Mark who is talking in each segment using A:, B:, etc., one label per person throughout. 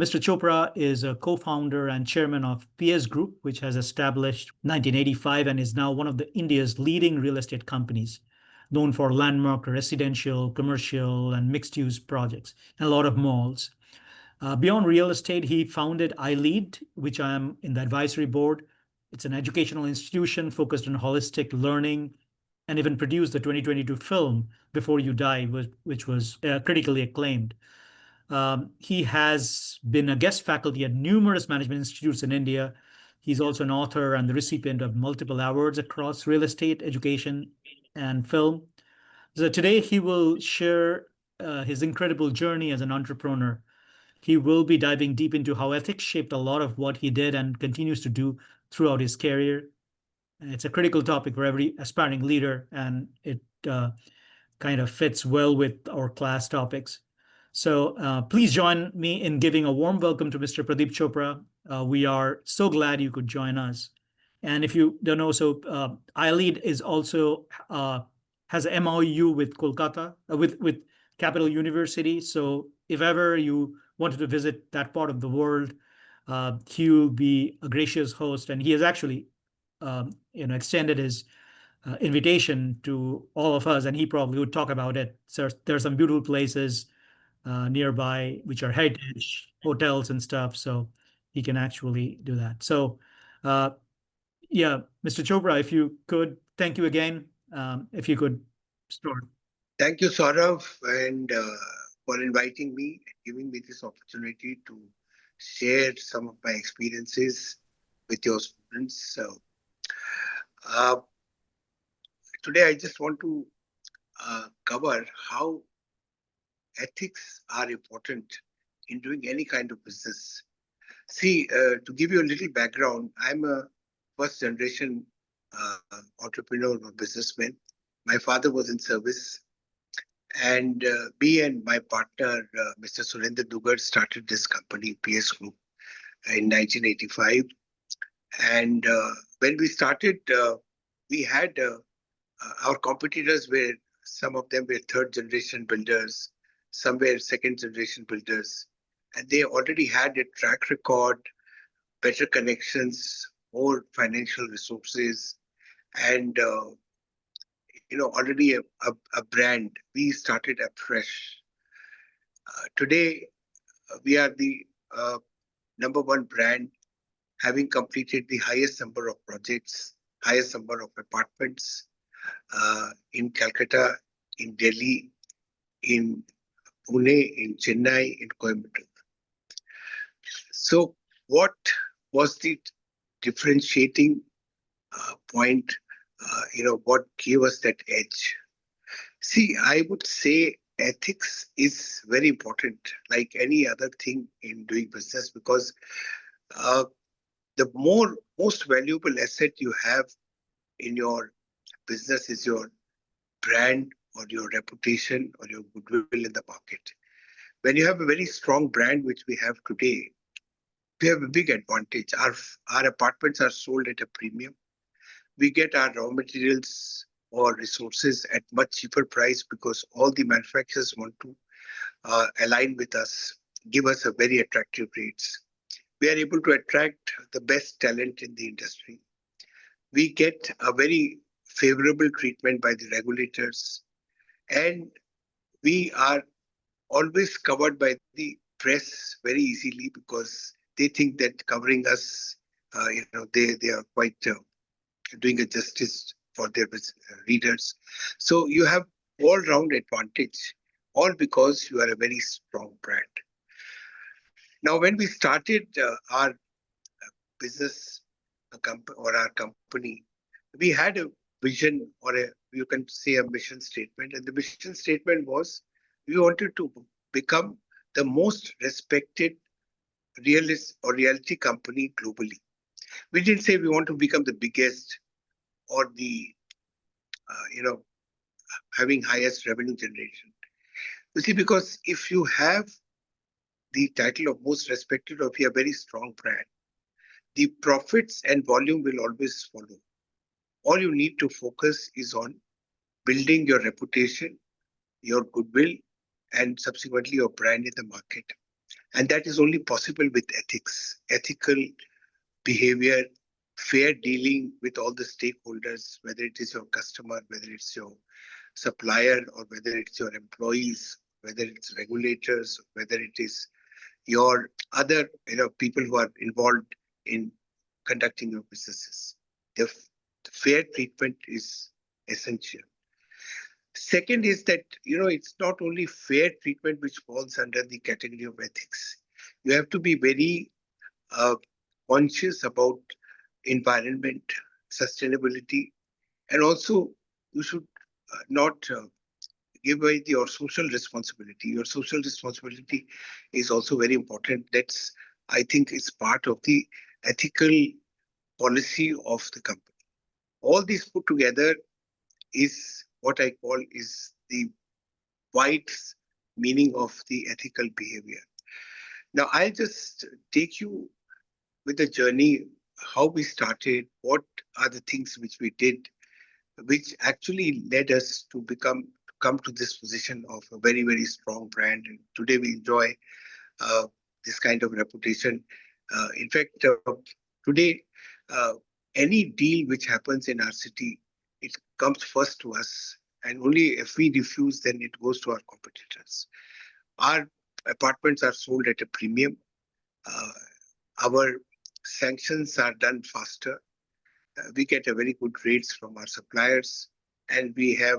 A: Mr. Chopra is a co-founder and chairman of PS Group, which has established 1985 and is now one of the India's leading real estate companies, known for landmark residential, commercial, and mixed-use projects, and a lot of malls. Beyond real estate, he founded iLead, which I am in the advisory board. It's an educational institution focused on holistic learning, and even produced the 2022 film Before You Die, which was critically acclaimed. He has been a guest faculty at numerous management institutes in India. He's also an author and the recipient of multiple awards across real estate, education, and film. So today he will share his incredible journey as an entrepreneur. He will be diving deep into how ethics shaped a lot of what he did and continues to do throughout his career. And it's a critical topic for every aspiring leader, and it kind of fits well with our class topics. So please join me in giving a warm welcome to Mr. Pradip Chopra. We are so glad you could join us. And if you don't know, so iLead is also has an MOU with Kolkata, with Capital University. So if ever you wanted to visit that part of the world, he will be a gracious host, and he has actually, extended his invitation to all of us, and he probably would talk about it. So there's some beautiful places nearby, which are heritage hotels and stuff. So he can actually do that. So, uh, yeah, Mr. Chopra, if you could, thank you again. If you could start.
B: Thank you, Saurav, and for inviting me and giving me this opportunity to share some of my experiences with your students. So, uh, today I just want to cover how ethics are important in doing any kind of business. See, to give you a little background, I'm a first generation entrepreneur or businessman. My father was in service, and me and my partner, Mr. Surendra Dugar, started this company, PS Group, in 1985. And when we started, we had our competitors were, some of them were third generation builders, some were second generation builders, and they already had a track record, better connections, more financial resources, and already a brand. We started afresh. Today, we are the number one brand, having completed the highest number of projects, highest number of apartments in Calcutta, in Delhi, in Pune, in Chennai, in Coimbatore. So, what was the differentiating point? What gave us that edge? See, I would say ethics is very important, like any other thing in doing business, because uh, the most valuable asset you have in your business is your brand or your reputation or your goodwill in the market. When you have a very strong brand, which we have today, we have a big advantage. Our apartments are sold at a premium. We get our raw materials or resources at much cheaper price because all the manufacturers want to align with us, give us a very attractive rates. We are able to attract the best talent in the industry. We get a very favorable treatment by the regulators, and we are always covered by the press very easily because they think that covering us, they are quite doing a justice for their readers. So you have all-round advantage, all because you are a very strong brand. Now, when we started our business or our company, we had a vision, or you can say a mission statement. And the mission statement was we wanted to become the most respected reality company globally. We didn't say we want to become the biggest or the, having highest revenue generation. You see, because if you have the title of most respected or if you have a very strong brand, the profits and volume will always follow. All you need to focus is on building your reputation, your goodwill, and subsequently your brand in the market. And that is only possible with ethics, ethical behavior, fair dealing with all the stakeholders, whether it is your customer, whether it's your supplier, or whether it's your employees, whether it's regulators, whether it is your other people who are involved in conducting your businesses. The fair treatment is essential. Second is that it's not only fair treatment which falls under the category of ethics. You have to be very uh, conscious about environment, sustainability, and also you should not give away your social responsibility. Your social responsibility is also very important. That's, I think, is part of the ethical policy of the company. All these put together is what I call is the wide meaning of the ethical behavior. Now, I'll just take you with the journey, how we started, what are the things which we did, which actually led us to come to this position of a very, very strong brand. And today we enjoy uh, this kind of reputation. In fact, today, uh, any deal which happens in our city, it comes first to us. And only if we refuse, then it goes to our competitors. Our apartments are sold at a premium. Uh, our sanctions are done faster. We get a very good rates from our suppliers, and we have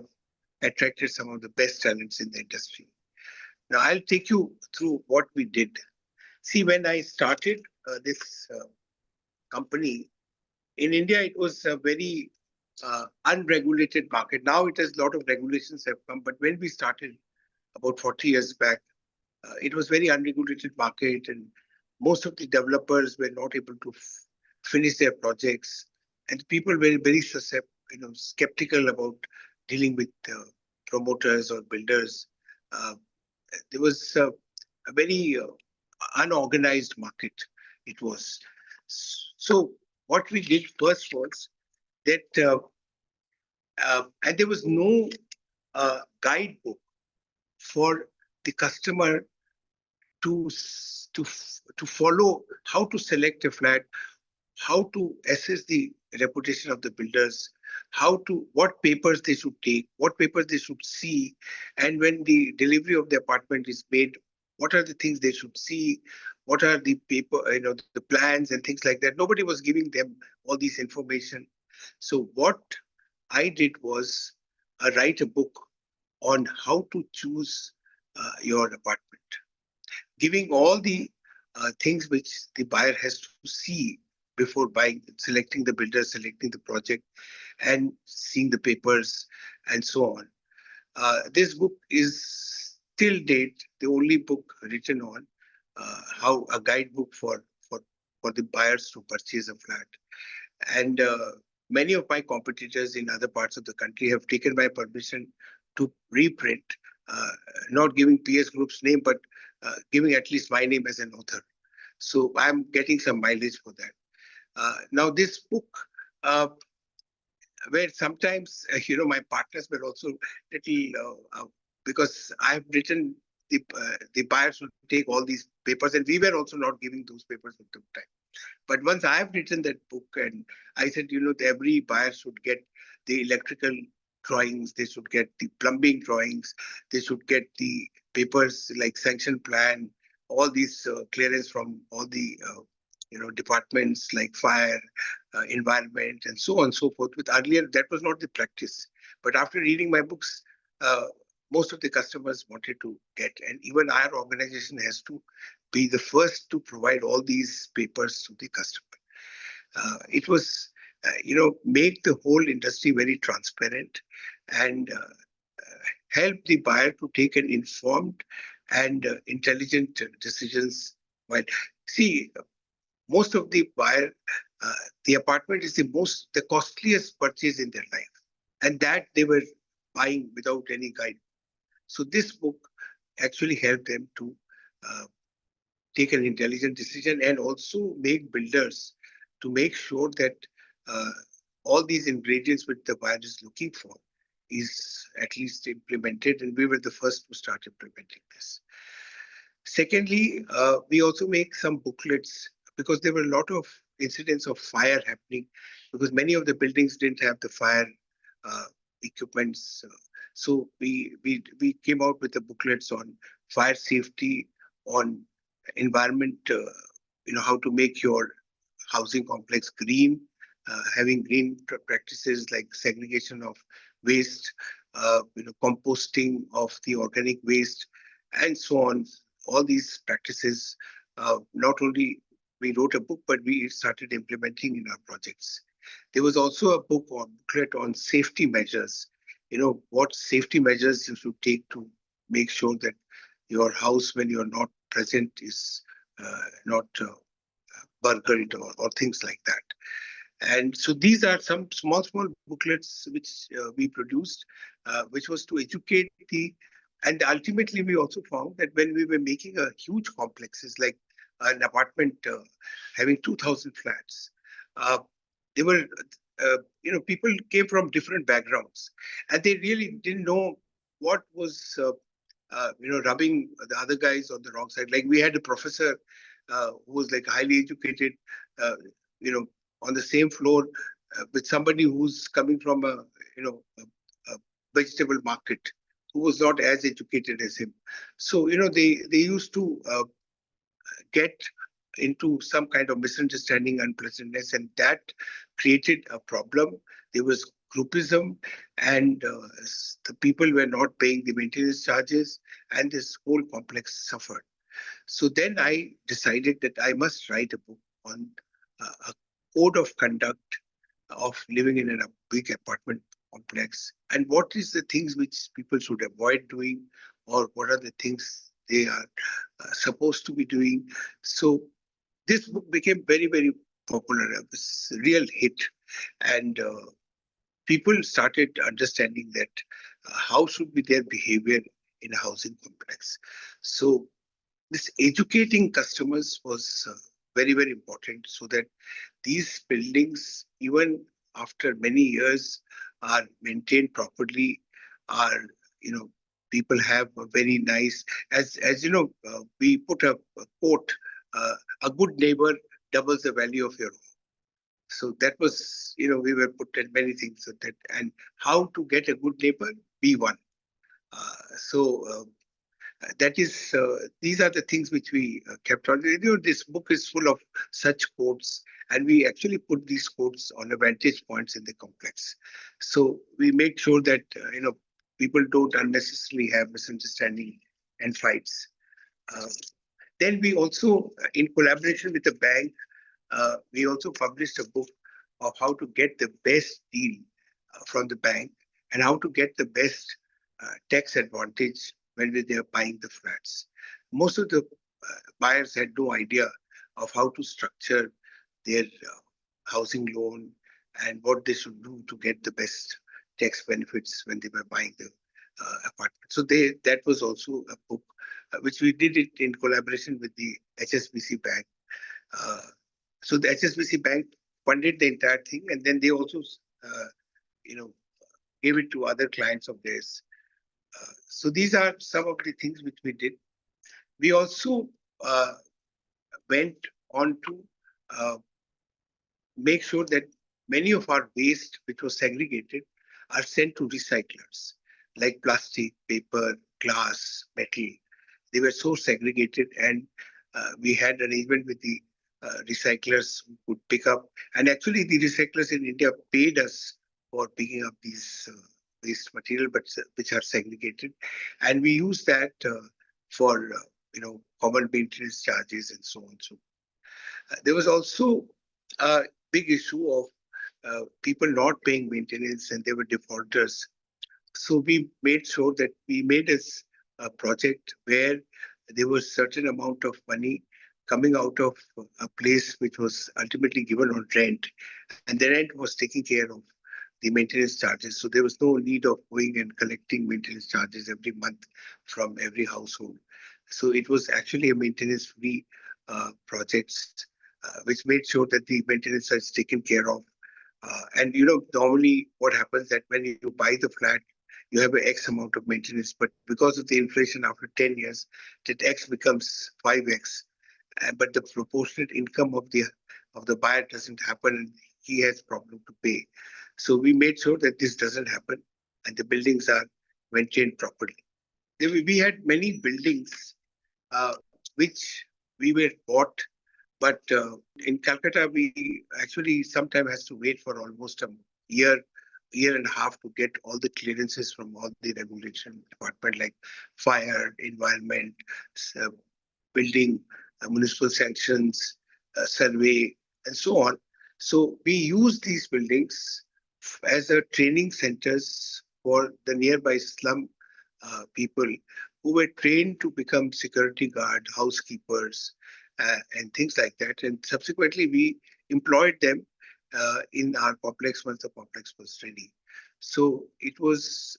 B: attracted some of the best talents in the industry. Now, I'll take you through what we did. See, when I started this company in India, it was a very unregulated market. Now it has a lot of regulations have come, but when we started about 40 years back, it was very unregulated market, and most of the developers were not able to finish their projects, and people were very skeptical about dealing with promoters or builders. Uh, there was a very unorganized market. It was so. What we did first was that, and there was no guidebook for the customer to follow how to select a flat, how to assess the reputation of the builders, what papers they should take, what papers they should see, and when the delivery of the apartment is made, what are the things they should see, what are the the plans and things like that. Nobody was giving them all this information. So what I did was write a book on how to choose your apartment, giving all the things which the buyer has to see before buying, selecting the builder, selecting the project, and seeing the papers and so on. This book is till date the only book written on how a guidebook for the buyers to purchase a flat. And many of my competitors in other parts of the country have taken my permission to reprint, uh, not giving PS Group's name, but giving at least my name as an author. So I'm getting some mileage for that. Now, this book, uh, where sometimes, my partners were also little, because I've written the buyers would take all these papers, and we were also not giving those papers at the time. But once I have written that book, and I said, every buyer should get the electrical drawings, they should get the plumbing drawings, they should get the papers like sanction plan, all these clearance from all the departments like fire, environment, and so on and so forth. With earlier, that was not the practice. But after reading my books, uh, most of the customers wanted to get, and even our organization has to be the first to provide all these papers to the customer. It was, make the whole industry very transparent and help the buyer to take an informed and intelligent decisions. While see, most of the buyer, the apartment is the costliest purchase in their life, and that they were buying without any guide. So this book actually helped them to uh, take an intelligent decision and also make builders to make sure that uh, all these ingredients which the buyer is looking for is at least implemented, and we were the first to start implementing this. Secondly, we also make some booklets because there were a lot of incidents of fire happening because many of the buildings didn't have the fire uh, equipments. So we came out with the booklets on fire safety, on environment, how to make your housing complex green, having green practices like segregation of waste, composting of the organic waste, and so on. All these practices, not only we wrote a book, but we started implementing in our projects. There was also a booklet on safety measures. What safety measures you should take to make sure that your house, when you're not present, is not burgled or things like that. And so these are some small booklets which we produced, which was to educate and ultimately we also found that when we were making a huge complexes like an apartment having 2,000 flats, uh, they were, people came from different backgrounds and they really didn't know what was, rubbing the other guys on the wrong side. Like we had a professor who was like highly educated, uh, you know, on the same floor with somebody who's coming from a vegetable market who was not as educated as him. So they used to get into some kind of misunderstanding, unpleasantness, and that created a problem. There was groupism, and the people were not paying the maintenance charges, and this whole complex suffered. So then I decided that I must write a book on a code of conduct of living in a big apartment complex and what is the things which people should avoid doing or what are the things they are supposed to be doing. So this book became very popular. It was a real hit, and people started understanding that how should be their behavior in a housing complex. So this educating customers was very important so that these buildings, even after many years, are maintained properly, are, people have a very nice, as we put a quote, uh, a good neighbor doubles the value of your home. So that was, we were put at many things so that, and how to get a good neighbor, be one. So that is these are the things which we kept on. This book is full of such quotes and we actually put these quotes on the vantage points in the complex, so we make sure that people don't unnecessarily have misunderstanding and fights. uh, then we also in collaboration with the bank, we also published a book of how to get the best deal from the bank and how to get the best tax advantage when they are buying the flats. Most of the buyers had no idea of how to structure their housing loan and what they should do to get the best tax benefits when they were buying the apartment. So that was also a book which we did it in collaboration with the HSBC Bank. Uh, so the HSBC Bank funded the entire thing, and then they also, uh, you know, gave it to other clients of theirs. So these are some of the things which we did. We also uh, went on to uh, make sure that many of our waste, which was segregated, are sent to recyclers, like plastic, paper, glass, metal. They were so segregated, and we had arrangement with the recyclers who could pick up. And actually, the recyclers in India paid us for picking up these waste material, but which are segregated, and we use that for common maintenance charges and so on. So there was also a big issue of people not paying maintenance, and they were defaulters. So we made sure that we made a project where there was certain amount of money coming out of a place which was ultimately given on rent, and the rent was taking care of the maintenance charges. So there was no need of going and collecting maintenance charges every month from every household. So it was actually a maintenance-free projects, which made sure that the maintenance is taken care of. And normally what happens that when you buy the flat, you have an X amount of maintenance, but because of the inflation after 10 years, that X becomes 5X, but the proportionate income of the buyer doesn't happen, and he has problem to pay. So we made sure that this doesn't happen, and the buildings are maintained properly. We had many buildings which we were bought, but in Calcutta, we actually sometimes has to wait for almost a year, year and a half to get all the clearances from all the regulation department like fire, environment, uh, building, municipal sanctions, survey, and so on. So we use these buildings as a training centers for the nearby slum people who were trained to become security guard, housekeepers, and things like that. And subsequently, we employed them in our complex once the complex was ready. So it was,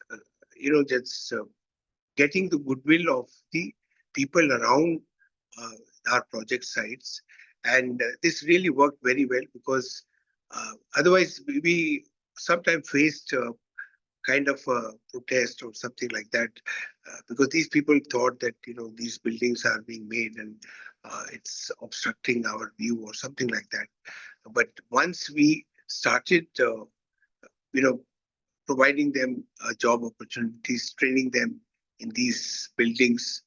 B: just getting the goodwill of the people around our project sites. And this really worked very well because otherwise we sometimes faced kind of a protest or something like that, because these people thought that these buildings are being made and it's obstructing our view or something like that. But once we started, you know, providing them job opportunities, training them in these buildings,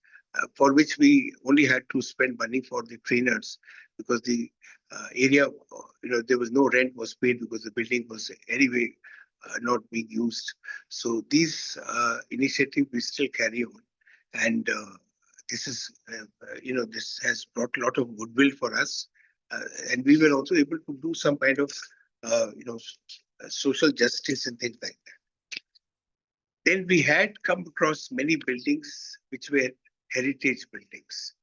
B: for which we only had to spend money for the trainers because the area, there was no rent was paid because the building was anyway not being used. So these initiative we still carry on, and this is, this has brought a lot of goodwill for us, and we were also able to do some kind of, social justice and things like that. Then we had come across many buildings which were heritage buildings,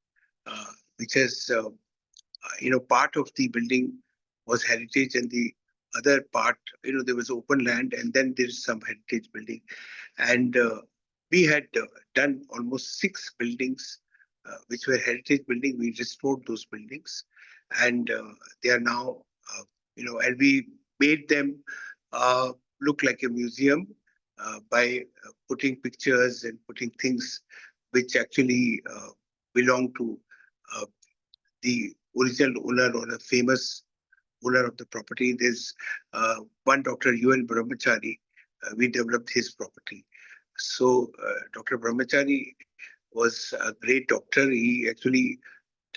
B: which has, part of the building was heritage and the other part, there was open land and then there's some heritage building. And we had done almost 6 buildings which were heritage building. We restored those buildings and they are now, and we made them look like a museum by putting pictures and putting things which actually belong to uh, the original owner or a famous owner of the property. There's one Dr. UN Brahmachari. We developed his property. So Dr. Brahmachari was a great doctor. He actually,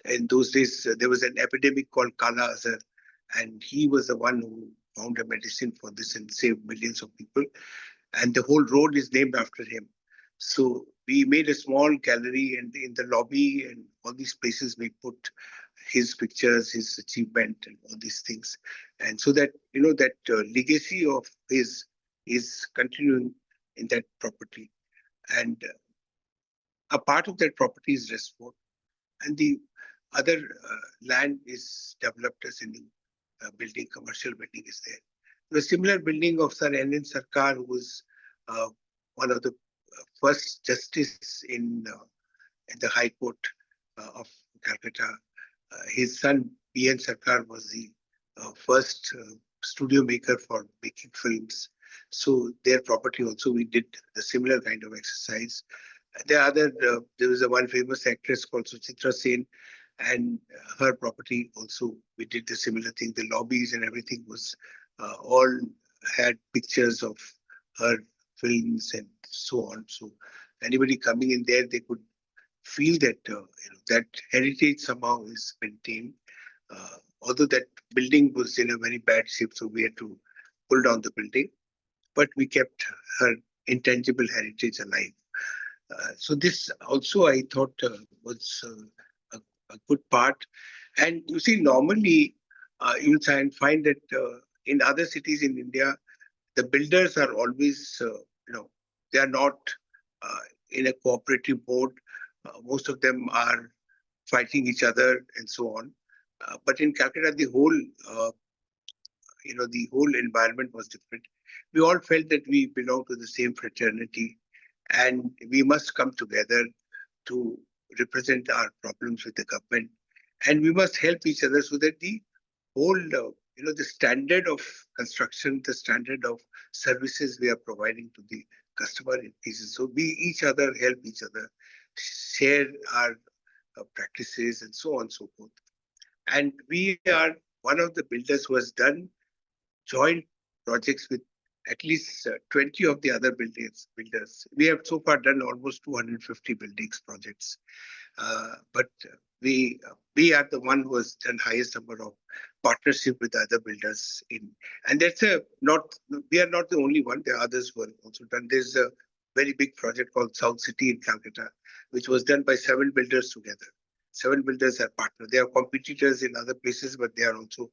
B: in those days, there was an epidemic called Kala Azar, and he was the one who found a medicine for this and saved millions of people. And the whole road is named after him. So we made a small gallery, and in the lobby and all these places we put his pictures, his achievement, and all these things, and so that that legacy of his is continuing in that property, and a part of that property is restored, and the other land is developed as a new building, commercial building is there. The similar building of Sir N. N. Sarkar, who was uh, one of the first justice in the High Court of Calcutta. His son B.N. Sarkar was the first studio maker for making films. So their property also we did the similar kind of exercise. There was a one famous actress called Suchitra Sen, and her property also we did the similar thing. The lobbies and everything was all had pictures of her films and so on. So anybody coming in there, they could feel that that heritage somehow is maintained. Although that building was in a very bad shape, so we had to pull down the building, but we kept her intangible heritage alive. So this also I thought was a good part. And you see, normally you'll try and find that in other cities in India, the builders are always, they are not uh, in a cooperative mode. Most of them are fighting each other and so on. But in Calcutta, uh, the whole environment was different. We all felt that we belong to the same fraternity, and we must come together to represent our problems with the government, and we must help each other so that the whole, the standard of construction, the standard of services we are providing to the customer increases. So we each other help each other, share our practices and so on and so forth. And we are one of the builders who has done joint projects with at least 20 of the other builders. We have so far done almost 250 buildings projects. But we are the one who has done highest number of partnership with other builders in, and that's a not we are not the only one. There are others who have also done. There's a very big project called South City in Calcutta, which was done by 7 builders together. 7 builders are partners. They are competitors in other places, but they are also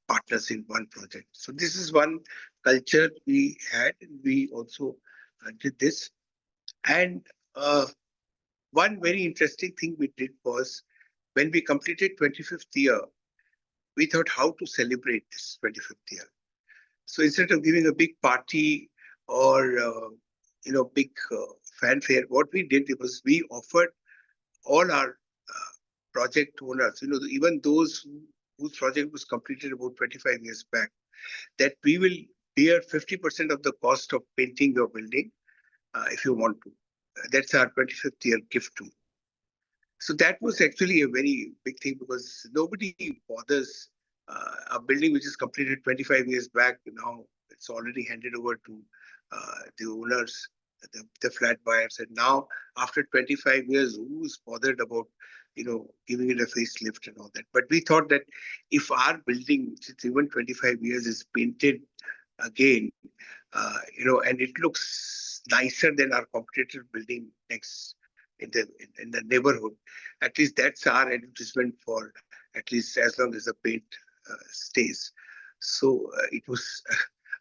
B: partners in one project. So this is one culture we had. We also did this, and one very interesting thing we did was when we completed 25th year, we thought how to celebrate this 25th year. So instead of giving a big party or big fanfare, what we did was we offered all our project owners, even those whose project was completed about 25 years back, that we will bear 50% of the cost of painting your building if you want to. That's our 25th year gift to. So that was actually a very big thing because nobody bothers a building which is completed 25 years back. Now it's already handed over to the owners, the flat buyers. And now after 25 years, who's bothered about, giving it a facelift and all that? But we thought that if our building, which is even 25 years, is painted again, and it looks nicer than our competitor building next in the neighborhood. At least that's our advertisement for at least as long as the paint stays. So it was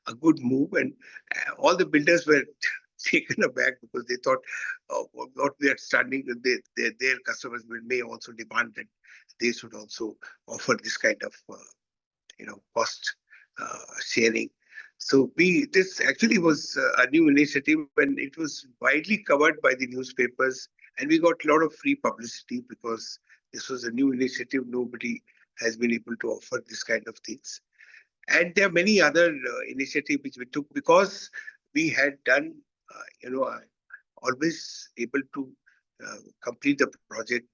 B: a good move, and all the builders were taken aback because they thought what we are starting, their customers may also demand that they should also offer this kind of cost sharing. So this actually was a new initiative, and it was widely covered by the newspapers, and we got a lot of free publicity because this was a new initiative. Nobody has been able to offer this kind of things. And there are many other initiatives which we took because we had done, always able to complete the project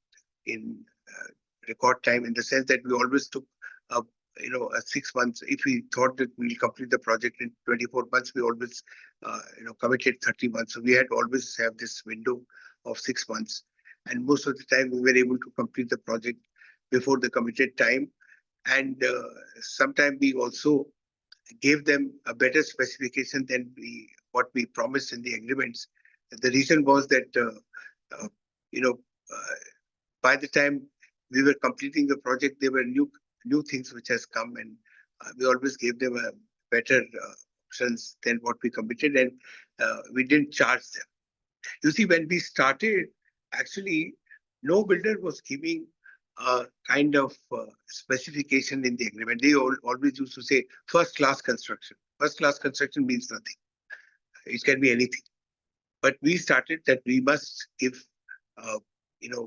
B: in record time, in the sense that we always took a 6 months. If we thought that we'll complete the project in 24 months, we always committed 30 months. So we had always have this window of 6 months, and most of the time we were able to complete the project before the committed time. And sometimes we also gave them a better specification than what we promised in the agreements. The reason was that uh, you know by the time we were completing the project, there were new things which has come, and we always gave them a better options than what we committed, and we didn't charge them. You see, when we started, actually, no builder was giving a kind of specification in the agreement. They always used to say first class construction. First class construction means nothing. It can be anything. But we started that we must give, uh,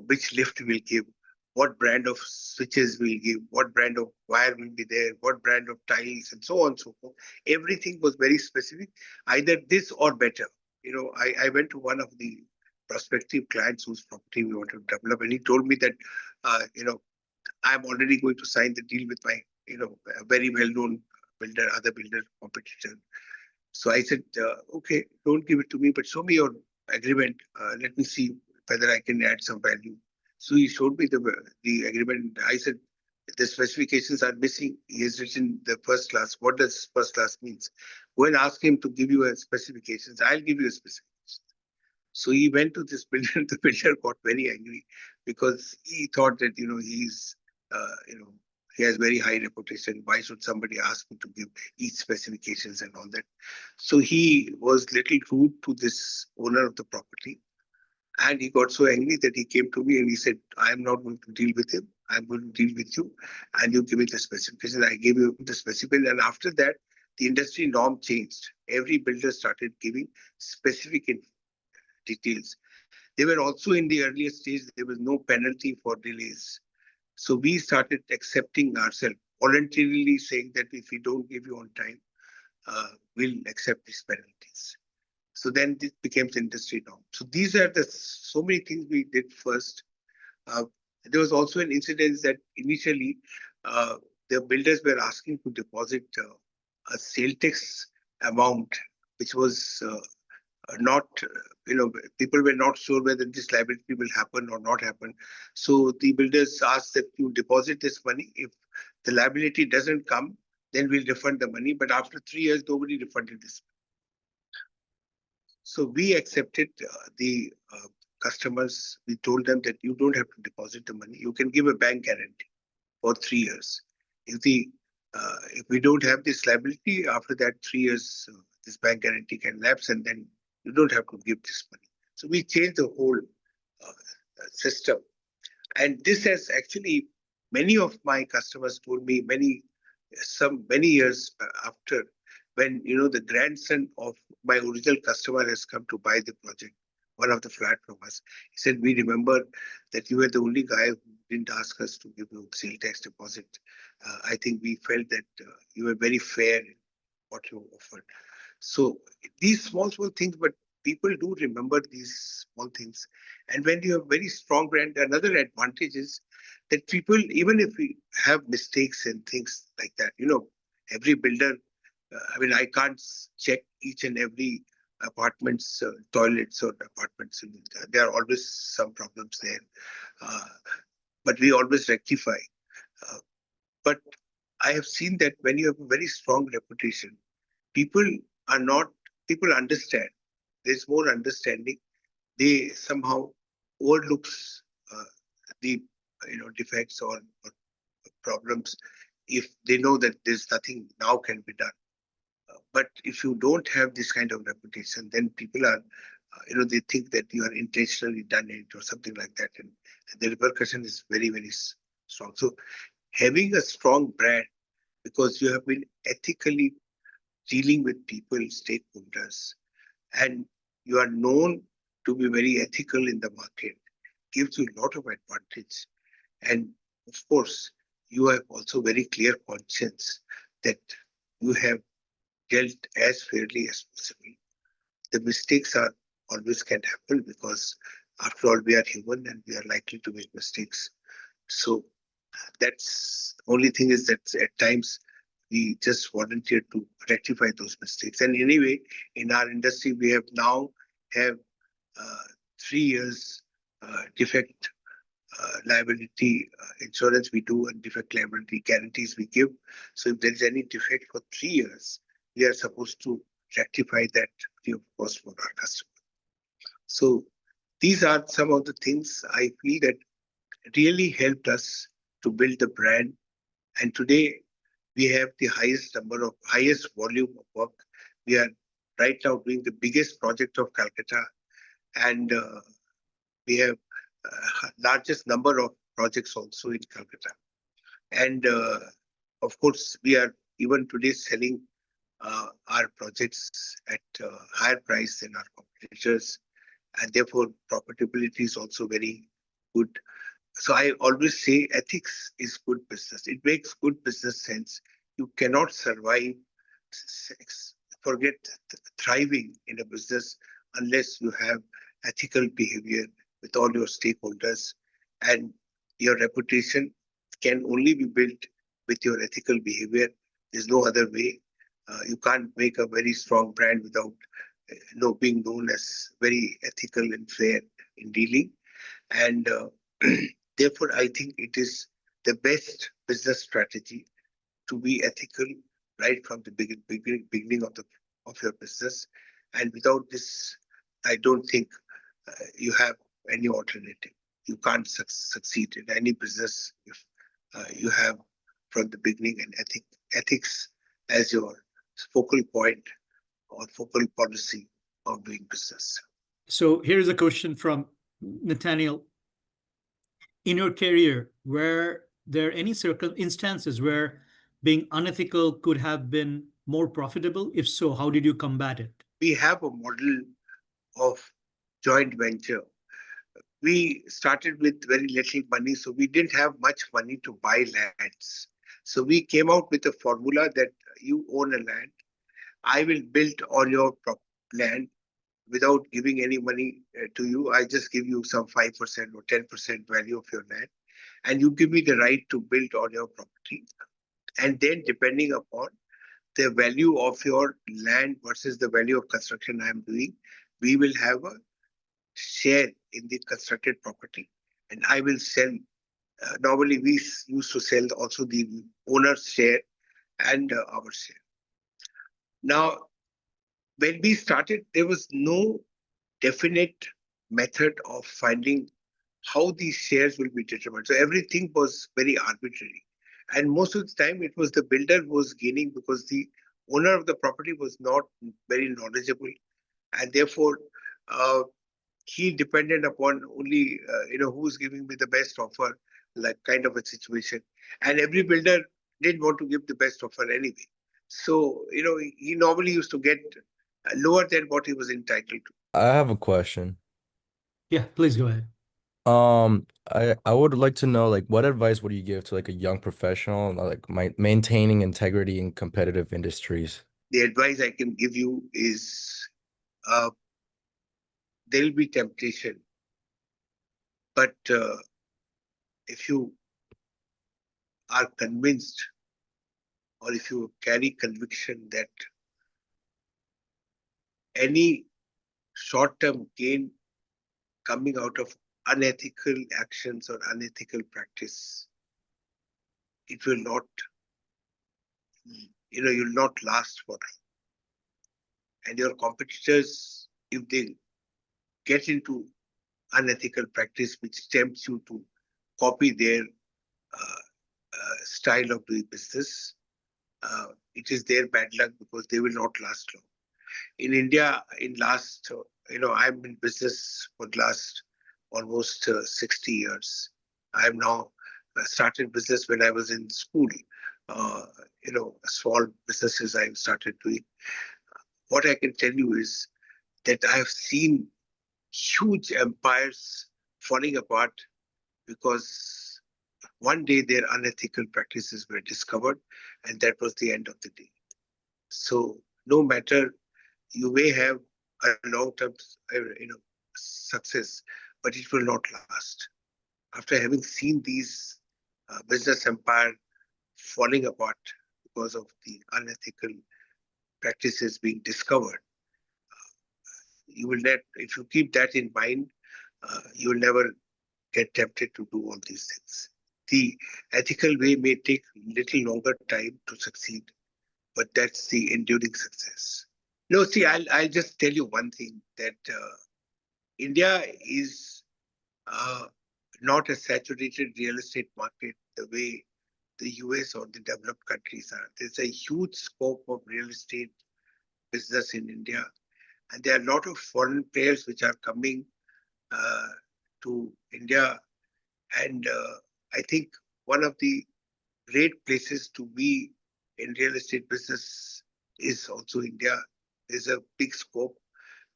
B: which lift we'll give, what brand of switches we'll give, what brand of wire will be there, what brand of tiles, and so on and so forth. Everything was very specific, either this or better. I went to one of the prospective clients whose property we want to develop, and he told me that, I'm already going to sign the deal with my, a very well-known builder, other builder competitor. So I said, okay, don't give it to me, but show me your agreement. Let me see whether I can add some value. So he showed me the agreement. I said, the specifications are missing. He has written the first class. What does first class means? Go and ask him to give you a specifications. I'll give you a specification. So he went to this builder. The builder got very angry because he thought that he's uh, you know he has very high reputation. Why should somebody ask me to give each specifications and all that? So he was little rude to this owner of the property, and he got so angry that he came to me and he said, "I am not going to deal with him. I'm going to deal with you, and you give me the specification." I gave you the specification, and after that, the industry norm changed. Every builder started giving specific details. They were also in the earlier stage, there was no penalty for delays. So we started accepting ourselves, voluntarily saying that if we don't give you on time, we'll accept these penalties. So then this becomes industry norm. So these are the so many things we did first. Uh, there was also an incident that initially uh, the builders were asking to deposit a sale tax amount, which was not, people were not sure whether this liability will happen or not happen. So the builders asked that you deposit this money. If the liability doesn't come, then we'll refund the money. But after 3 years, nobody refunded this. So we accepted the customers. We told them that you don't have to deposit the money. You can give a bank guarantee for 3 years. If we don't have this liability, after that 3 years, this bank guarantee can lapse, and then you don't have to give this money. So we changed the whole system, and this has actually many of my customers told me many years after, when the grandson of my original customer has come to buy the project, one of the flat from us. He said, we remember that you were the only guy who didn't ask us to give you sale tax deposit. I think we felt that you were very fair in what you offered. So these small things, but people do remember these small things. And when you have very strong brand, another advantage is that people, even if we have mistakes and things like that, every builder, I mean, I can't check each and every apartment's toilets or apartments. There are always some problems there, uh, but we always rectify. Uh, but I have seen that when you have a very strong reputation, people are not, people understand. There's more understanding. They somehow overlooks uh, the defects or problems if they know that there's nothing now can be done. But if you don't have this kind of reputation, then people are, they think that you are intentionally done it or something like that, and the repercussion is very, very strong. So having a strong brand, because you have been ethically dealing with people, stakeholders, and you are known to be very ethical in the market, gives you a lot of advantage. And of course, you have also very clear conscience that you have dealt as fairly as possible. The mistakes are always can happen because after all we are human and we are likely to make mistakes. So that's only thing is that at times we just volunteer to rectify those mistakes. And anyway, in our industry, we have now have uh, 3 years defect liability insurance we do and defect liability guarantees we give. So if there is any defect for 3 years, we are supposed to rectify that free of cost for our customer. So these are some of the things I feel that really helped us to build the brand. And today we have the highest volume of work. We are right now doing the biggest project of Calcutta, and we have largest number of projects also in Calcutta. And of course, we are even today selling our projects at higher price than our competitors, and therefore profitability is also very good. So I always say ethics is good business. It makes good business sense. You cannot survive, forget thriving in a business unless you have ethical behavior with all your stakeholders, and your reputation can only be built with your ethical behavior. There's no other way. You can't make a very strong brand without being known as very ethical and fair in dealing. And therefore, I think it is the best business strategy to be ethical right from the beginning of your business. And without this, I don't think you have any alternative. You can't succeed in any business if you have from the beginning and ethics as your focal point or focal policy of doing business.
A: So here's a question from Nathaniel. In your career, were there any instances where being unethical could have been more profitable? If so, how did you combat it?
B: We have a model of joint venture. We started with very little money, so we didn't have much money to buy lands. So we came out with a formula that you own a land, I will build on your land, without giving any money to you. I just give you some 5% or 10% value of your land, and you give me the right to build on your property. And then, depending upon the value of your land versus the value of construction I am doing, we will have a share in the constructed property, and I will sell. Normally, we used to sell also the owner's share and our share. Now, when we started, there was no definite method of finding how these shares will be determined. So everything was very arbitrary. And most of the time, it was the builder who was gaining because the owner of the property was not very knowledgeable. And therefore, uh, he depended upon only, who's giving me the best offer, like kind of a situation. And every builder didn't want to give the best offer anyway. So, he normally used to get lower than what he was entitled to.
C: I have a question.
A: Yeah, please go ahead.
C: I would like to know like what advice would you give to like a young professional like maintaining integrity in competitive industries?
B: The advice I can give you is uh, there will be temptation, but if you are convinced or if you carry conviction that any short term gain coming out of unethical actions or unethical practice, it will not, you'll not last for long. And your competitors, if they get into unethical practice which tempts you to copy their style of doing business, it is their bad luck because they will not last long. In India, in last, I'm in business for the last almost 60 years. I'm now started business when I was in school. Uh, Small businesses I started doing. What I can tell you is that I have seen huge empires falling apart because one day their unethical practices were discovered, and that was the end of the day. So no matter you may have a long-term, success, but it will not last. After having seen these business empire falling apart because of the unethical practices being discovered, you will not. If you keep that in mind, you will never get tempted to do all these things. The ethical way may take little longer time to succeed, but that's the enduring success. No, see, I'll just tell you one thing that India is uh, not a saturated real estate market the way the US or the developed countries are. There's a huge scope of real estate business in India, and there are a lot of foreign players which are coming uh, to India. And I think one of the great places to be in real estate business is also India. There's a big scope.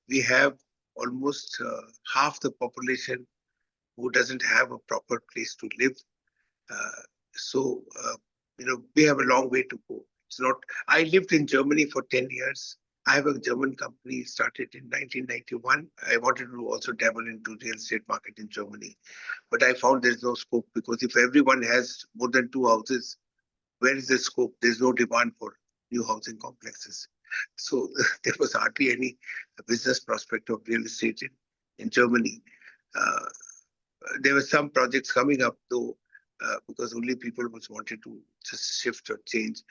B: We have almost half the population who doesn't have a proper place to live. Uh, so, we have a long way to go. It's not, I lived in Germany for 10 years. I have a German company started in 1991. I wanted to also dabble into real estate market in Germany, but I found there's no scope because if everyone has more than two houses, where is the scope? There's no demand for new housing complexes. So there was hardly any business prospect of real estate in Germany. Uh, there were some projects coming up though, because only people was wanted to just shift or change,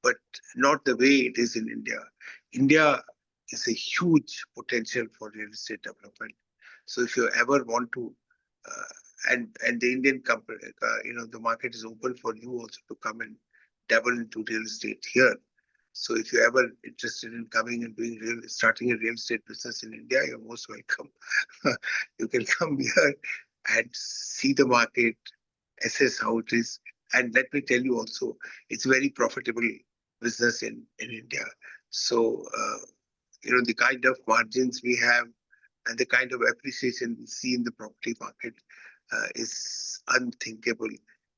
B: but not the way it is in India. India is a huge potential for real estate development. So if you ever want to, and the Indian company, the market is open for you also to come and dabble into real estate here. So if you're ever interested in coming and starting a real estate business in India, you're most welcome. You can come here and see the market, assess how it is. And let me tell you also, it's very profitable business in India. So, the kind of margins we have and the kind of appreciation we see in the property market is unthinkable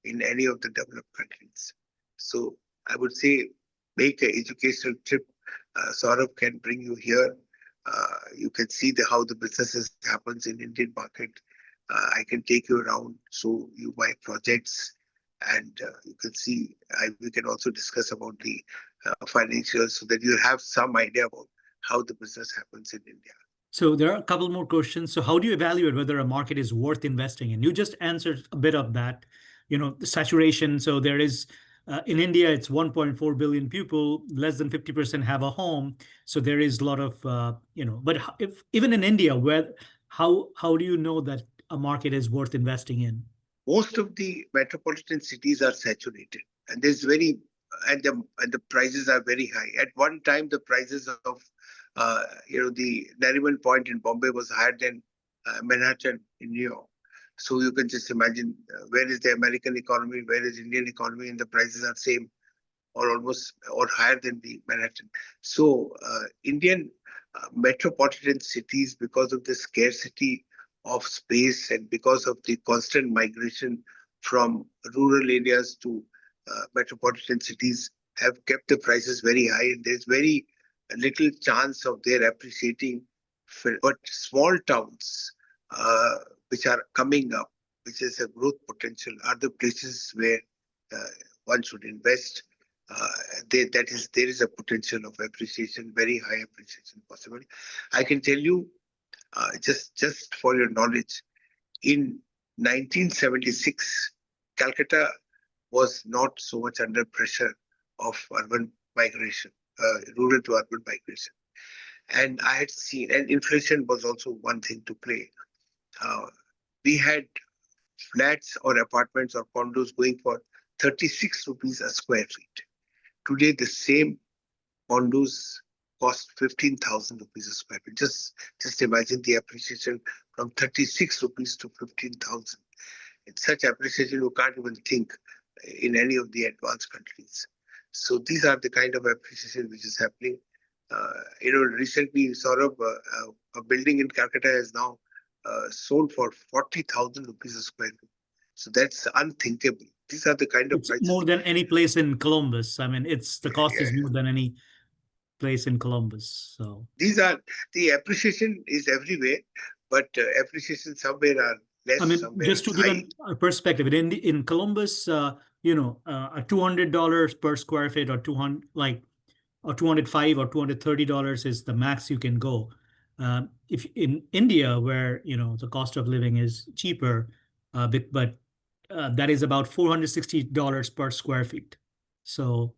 B: in any of the developed countries. So I would say make an educational trip. Saurabh can bring you here. You can see how the businesses happens in Indian market. I can take you around, so you buy projects, and you can see. We can also discuss about the financials, so that you have some idea about how the business happens in India.
A: So there are a couple more questions. So how do you evaluate whether a market is worth investing in? You just answered a bit of that, the saturation. So there is, in India, it's 1.4 billion people, less than 50% have a home. So there is a lot of, but if even in India, how do you know that a market is worth investing in?
B: Most of the metropolitan cities are saturated, and the prices are very high. At one time, the prices of the Nariman Point in Bombay was higher than Manhattan in New York. So you can just imagine where is the American economy, where is Indian economy, and the prices are same or almost or higher than the Manhattan. So Indian metropolitan cities, because of the scarcity of space and because of the constant migration from rural areas to metropolitan cities, have kept the prices very high, and there's very little chance of their appreciating. But small towns which are coming up, which is a growth potential, are the places where one should invest. There is a potential of appreciation, very high appreciation possible. I can tell you, just for your knowledge, in 1976, Calcutta was not so much under pressure of urban migration, rural to urban migration. And I had seen, and inflation was also one thing to play. We had flats or apartments or condos going for 36 rupees a square feet. Today, the same condos cost 15,000 rupees a square feet. Just imagine the appreciation from 36 rupees to 15,000. It's such appreciation you can't even think in any of the advanced countries. So these are the kind of appreciation which is happening. Recently, Saurabh, a building in Calcutta is now sold for 40,000 rupees a square feet. So that's unthinkable. These are the kind of
A: It's
B: prices.
A: more than any place in Columbus. I mean, the cost is more than any place in Columbus. So
B: the appreciation is everywhere, but appreciation somewhere are less,
A: I mean,
B: somewhere
A: just to
B: is
A: give
B: high.
A: a perspective, in Columbus, a $200 per square feet, or 205 or $230 is the max you can go. If in India, where the cost of living is cheaper, but that is about $460 per square feet. So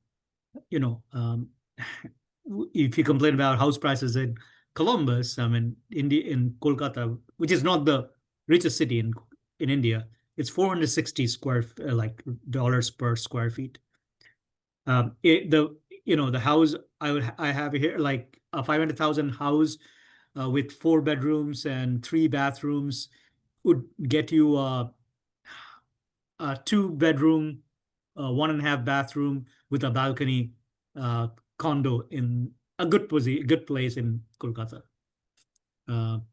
A: if you complain about house prices in Columbus, I mean, in Kolkata, which is not the richest city in India, it's 460 dollars per square feet. The house I have here, like a 500,000 house with 4 bedrooms and 3 bathrooms, would get you a 2 bedroom, 1.5 bathroom with a balcony condo in a good place in Kolkata.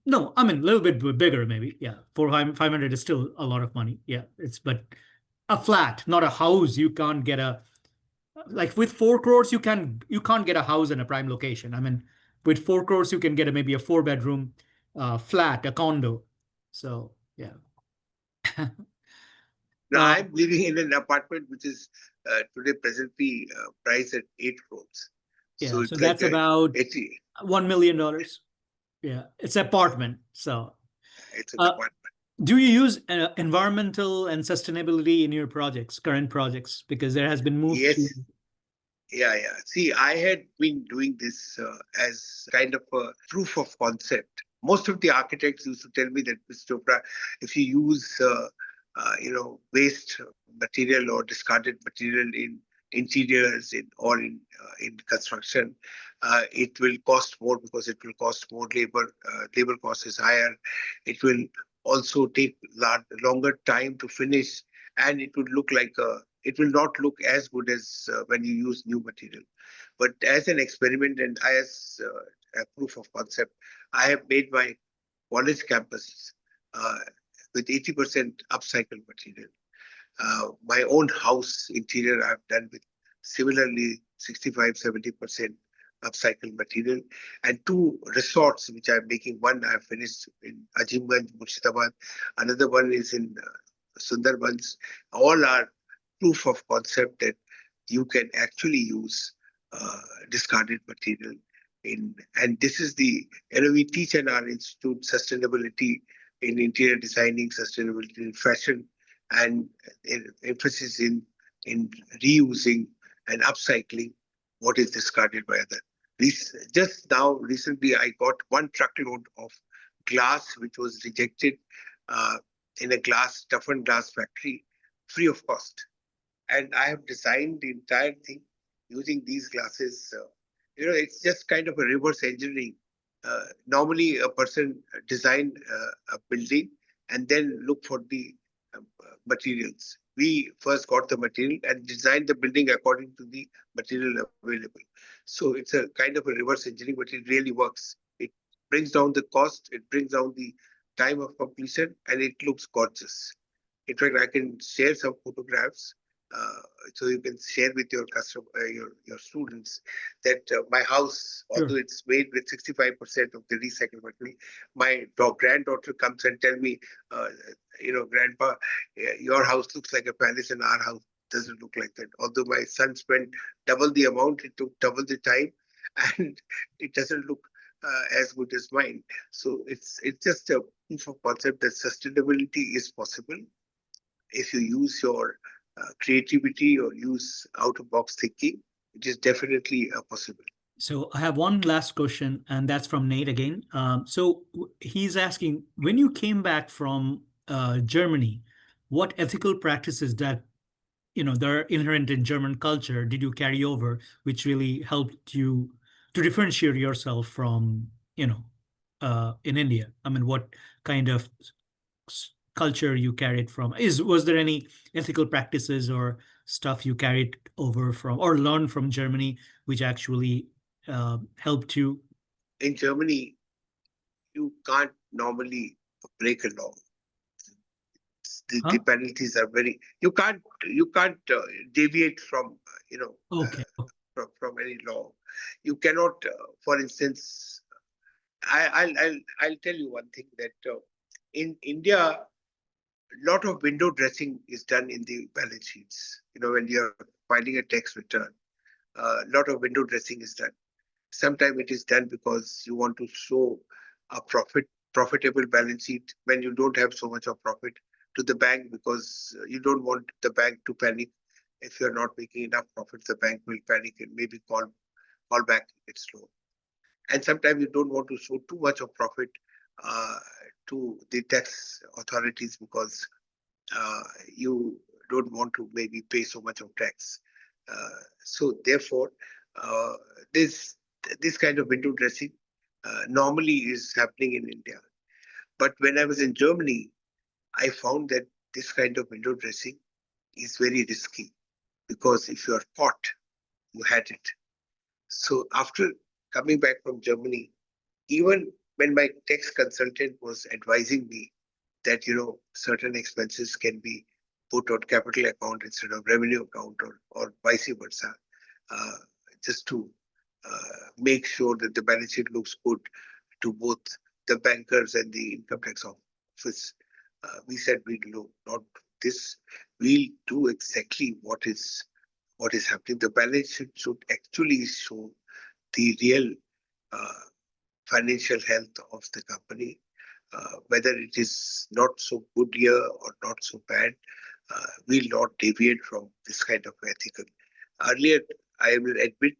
A: No, I mean a little bit bigger maybe. Yeah, 500 is still a lot of money. Yeah, but a flat, not a house. You can't get like with 4 crores. You can't get a house in a prime location. I mean, with 4 crores you can get maybe a 4 bedroom flat, a condo. So yeah.
B: Now, I'm living in an apartment which is today presently priced at 8 crores.
A: Yeah,
B: So
A: so
B: it's like
A: that's about
B: 80,
A: $1 million. Yeah, it's an apartment. So,
B: it's an
A: uh,
B: apartment.
A: do you use environmental and sustainability in your current projects? Because there has been moved to.
B: Yes. Yeah. See, I had been doing this as kind of a proof of concept. Most of the architects used to tell me that, Mr. Chopra, if you use waste material or discarded material in interiors or in construction, it will cost more because it will cost more labor. Labor cost is higher. It will also take longer time to finish, and it would look like it will not look as good as when you use new material. But as an experiment and as a proof of concept, I have made my college campus with 80% upcycled material. My own house interior I've done with similarly 65-70% upcycled material, and 2 resorts which I'm making. One I have finished in Azimganj, Murshidabad. Another one is in Sundarbans. All are proof of concept that you can actually use discarded material in, and this is the, we teach in our institute sustainability in interior designing, sustainability in fashion, and emphasis in reusing and upcycling what is discarded by others. Just now, recently, I got 1 truckload of glass which was rejected uh, in a toughened glass factory, free of cost. And I have designed the entire thing using these glasses. It's just kind of a reverse engineering. Normally, a person design a building and then look for the materials. We first got the material and designed the building according to the material available. So it's a kind of a reverse engineering, but it really works. It brings down the cost, it brings down the time of completion, and it looks gorgeous. In fact, I can share some photographs uh, so you can share with your customer, your students, that my house,
A: Sure.
B: although it's made with 65% of the recycled material, my granddaughter comes and tell me, uh, Grandpa, your house looks like a palace, and our house doesn't look like that. Although my son spent double the amount, it took double the time, and it doesn't look as good as mine. So it's just a proof of concept that sustainability is possible if you use your creativity or use out of box thinking. It is definitely possible.
A: So I have one last question, and that's from Nate again. He's asking, when you came back from Germany, what ethical practices that they're inherent in German culture did you carry over, which really helped you to differentiate yourself from in India? I mean, what kind of culture you carried from? Was there any ethical practices or stuff you carried over from or learned from Germany, which actually helped you?
B: In Germany, you can't normally break a law. The
A: Huh?
B: penalties are very. You can't deviate from
A: Okay.
B: from any law. You cannot, for instance, I'll tell you one thing that in India, a lot of window dressing is done in the balance sheets. When you're filing a tax return, a lot of window dressing is done. Sometimes it is done because you want to show a profitable balance sheet when you don't have so much of profit to the bank, because you don't want the bank to panic. If you're not making enough profit, the bank will panic and maybe call back its loan. And sometimes you don't want to show too much of profit uh, to the tax authorities, because uh, you don't want to maybe pay so much of tax. So therefore, uh, this this kind of window dressing normally is happening in India. But when I was in Germany, I found that this kind of window dressing is very risky, because if you are caught, you had it. So after coming back from Germany, even when my tax consultant was advising me that certain expenses can be put on capital account instead of revenue account, or vice versa, uh, just to make sure that the balance sheet looks good to both the bankers and the income tax office. We said we'll do not this. We'll do exactly what is happening. The balance sheet should actually show the real uh, financial health of the company, whether it is not so good year or not so bad. Will not deviate from this kind of ethical. Earlier, I will admit,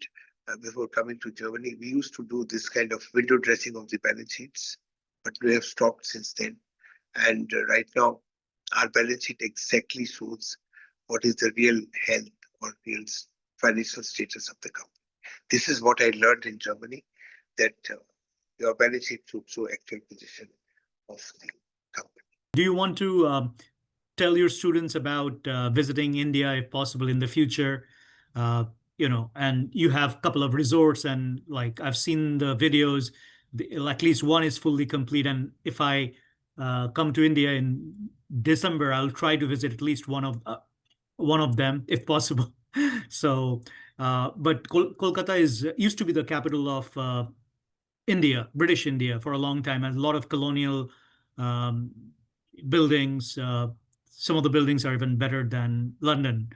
B: before coming to Germany, we used to do this kind of window dressing of the balance sheets, but we have stopped since then. And right now, our balance sheet exactly shows what is the real health or real financial status of the company. This is what I learned in Germany, that your balance sheet should show actual position of the company.
A: Do you want to tell your students about visiting India if possible in the future? Uh, and you have a couple of resorts, and like I've seen the videos, at least one is fully complete. And if I come to India in December, I'll try to visit at least one of them if possible. So But Kolkata used to be the capital of India, British India, for a long time, has a lot of colonial um, buildings. Some of the buildings are even better than London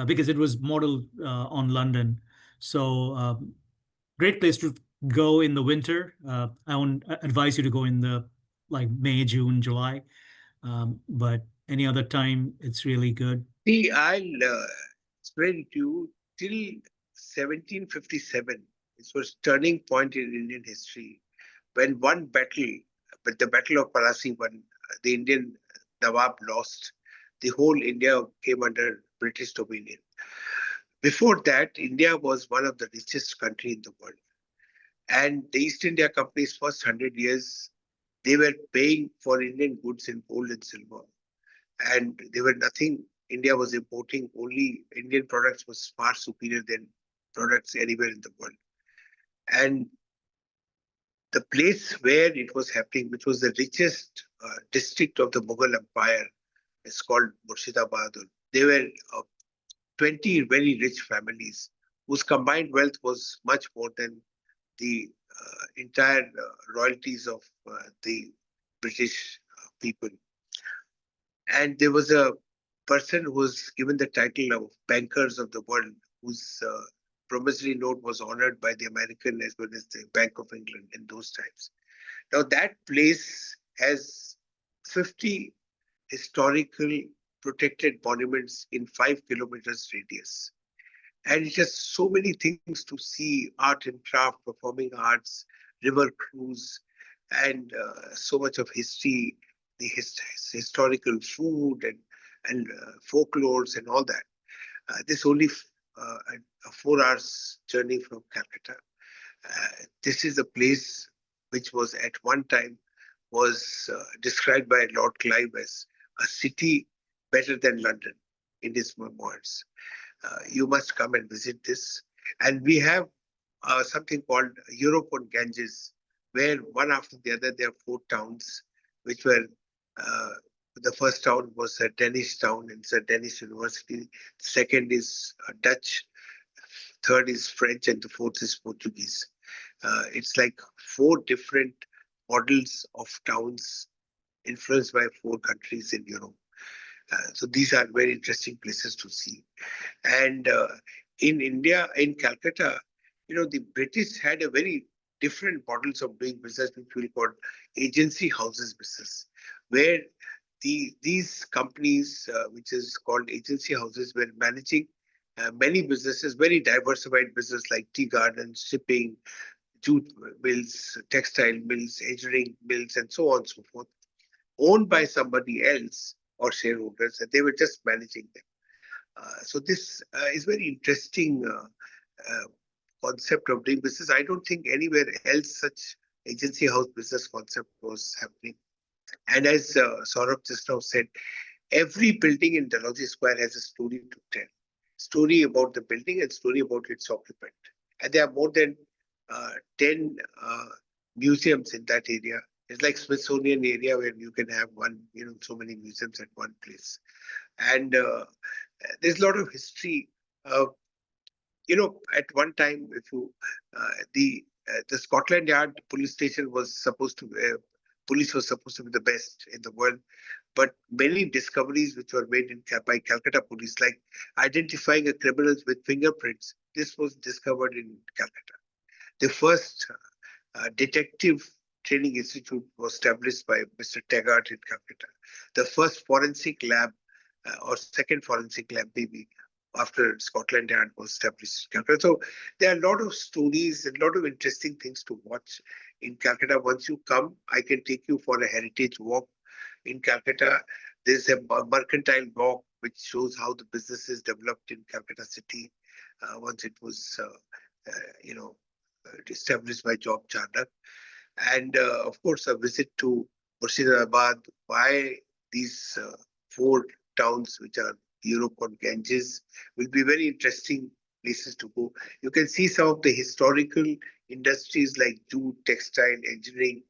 A: because it was modeled on London. So great place to go in the winter. I won't advise you to go in the like May, June, July, but any other time it's really good.
B: See, I'll explain to you till 1757. This was turning point in Indian history when one battle, but the Battle of Plassey, when the Indian Nawab lost, the whole India came under British dominion. Before that, India was one of the richest country in the world. And the East India Company's first 100 years, they were paying for Indian goods in gold and silver. And they were nothing. India was importing only Indian products was far superior than products anywhere in the world. And the place where it was happening, which was the richest district of the Mughal Empire, is called Murshidabad. They were 20 very rich families whose combined wealth was much more than the entire royalties of the British people. And there was a person who was given the title of Bankers of the World, whose promissory note was honored by the American as well as the Bank of England in those times. Now, that place has 50 historical protected monuments in 5 kilometers radius. And it has so many things to see: art and craft, performing arts, river cruise, and so much of history, the historical food and folklores and all that. This only a 4 hours journey from Calcutta. This is a place which was at one time was described by Lord Clive as a city better than London in his memoirs. You must come and visit this. And we have something called Europe on Ganges, where one after the other there are 4 towns, which were the first town was a Danish town, and it's a Danish university. Second is Dutch, third is French, and the fourth is Portuguese. It's like 4 different models of towns influenced by 4 countries in Europe. So these are very interesting places to see. And in India, in Calcutta, the British had a very different models of doing business, which we call agency houses business, where these companies, which is called agency houses, were managing many businesses, very diversified business like tea gardens, shipping, jute mills, textile mills, engineering mills, and so on and so forth, owned by somebody else or shareholders, and they were just managing them. So this is very interesting concept of doing business. I don't think anywhere else such agency house business concept was happening. And as Saurabh just now said, every building in Dalhousie Square has a story to tell. Story about the building and story about its occupant. And there are more than 10 museums in that area. It's like Smithsonian area where you can have so many museums at one place. And there's a lot of history. At one time, if you the Scotland Yard police station was supposed to police was supposed to be the best in the world, but many discoveries which were made by Calcutta police, like identifying a criminals with fingerprints, this was discovered in Calcutta. The first detective training institute was established by Mr. Taggart in Calcutta. The first forensic lab or second forensic lab maybe after Scotland Yard was established in Calcutta. So there are a lot of stories and a lot of interesting things to watch in Calcutta. Once you come, I can take you for a heritage walk in Calcutta. There's a mercantile walk which shows how the businesses developed in Calcutta city once it was, established by Job Charnock. And of course, a visit to Murshidabad. Why these 4 towns, which are Europe on Ganges, will be very interesting places to go. You can see some of the historical industries like jute, textile, engineering,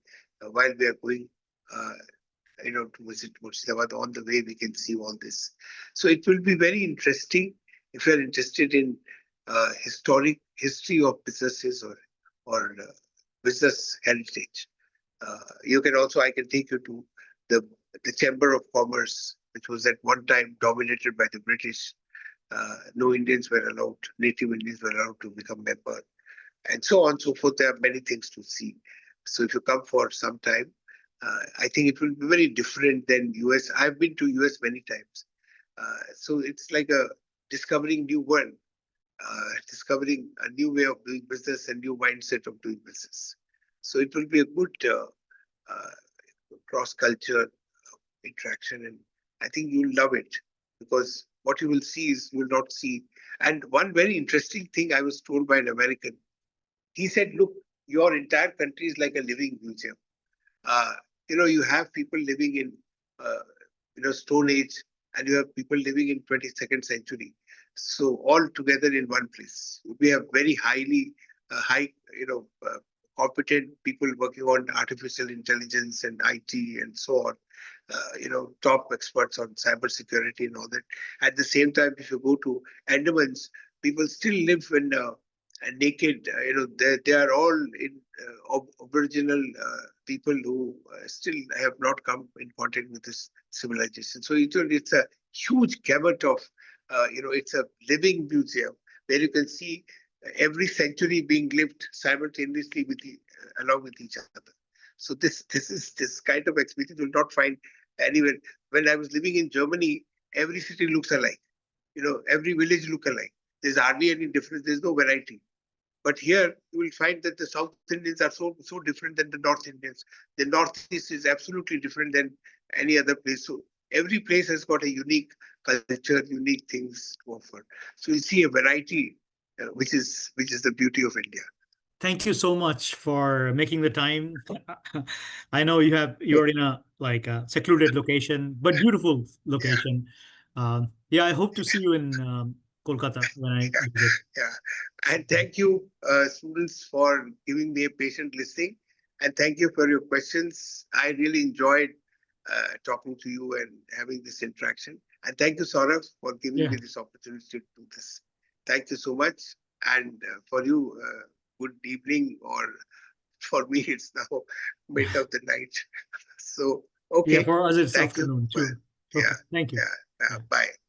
B: while we are going, to visit Murshidabad. On the way, we can see all this. So it will be very interesting if you are interested in historic history of businesses or business heritage. You can also, I can take you to the Chamber of Commerce, which was at one time dominated by the British. No Indians were allowed, native Indians were allowed to become member, and so on and so forth. There are many things to see. So if you come for some time, I think it will be very different than US. I've been to US many times. So it's like a discovering new world, discovering a new way of doing business and new mindset of doing business. So it will be a good cross-culture interaction, and I think you'll love it, because what you will see is you will not see. And one very interesting thing I was told by an American, he said, "Look, your entire country is like a living museum. Uh, you have people living in, uh, Stone Age, and you have people living in 22nd century. So all together in one place. We have very high, competent people working on artificial intelligence and IT and so on. Top experts on cybersecurity and all that. At the same time, if you go to Andamans, people still live in naked. They are all in Aboriginal people who still have not come in contact with this civilization. So it's a huge gamut of, it's a living museum where you can see every century being lived simultaneously along with each other. So this kind of experience you will not find anywhere. When I was living in Germany, every city looks alike. Every village look alike. There's hardly any difference. There's no variety. But here you will find that the South Indians are so different than the North Indians. The Northeast is absolutely different than any other place. So every place has got a unique culture, unique things to offer. So you see a variety, which is the beauty of India.
A: Thank you so much for making the time. I know you're in a secluded location, but beautiful
B: Yeah.
A: location. Yeah, I hope to see you in Kolkata when I visit.
B: Yeah. And thank you, students, for giving me a patient listening. And thank you for your questions. I really enjoyed talking to you and having this interaction. And thank you, Saurav, for giving
A: Yeah,
B: me this opportunity to do this. Thank you so much. And for you, good evening, or for me, it's now mid of the night. So,
A: yeah.
B: okay.
A: For us, it's
B: Thank you.
A: afternoon.
B: Bye.
A: True.
B: Yeah.
A: Okay. Thank you.
B: Yeah.
A: Yeah.
B: Bye.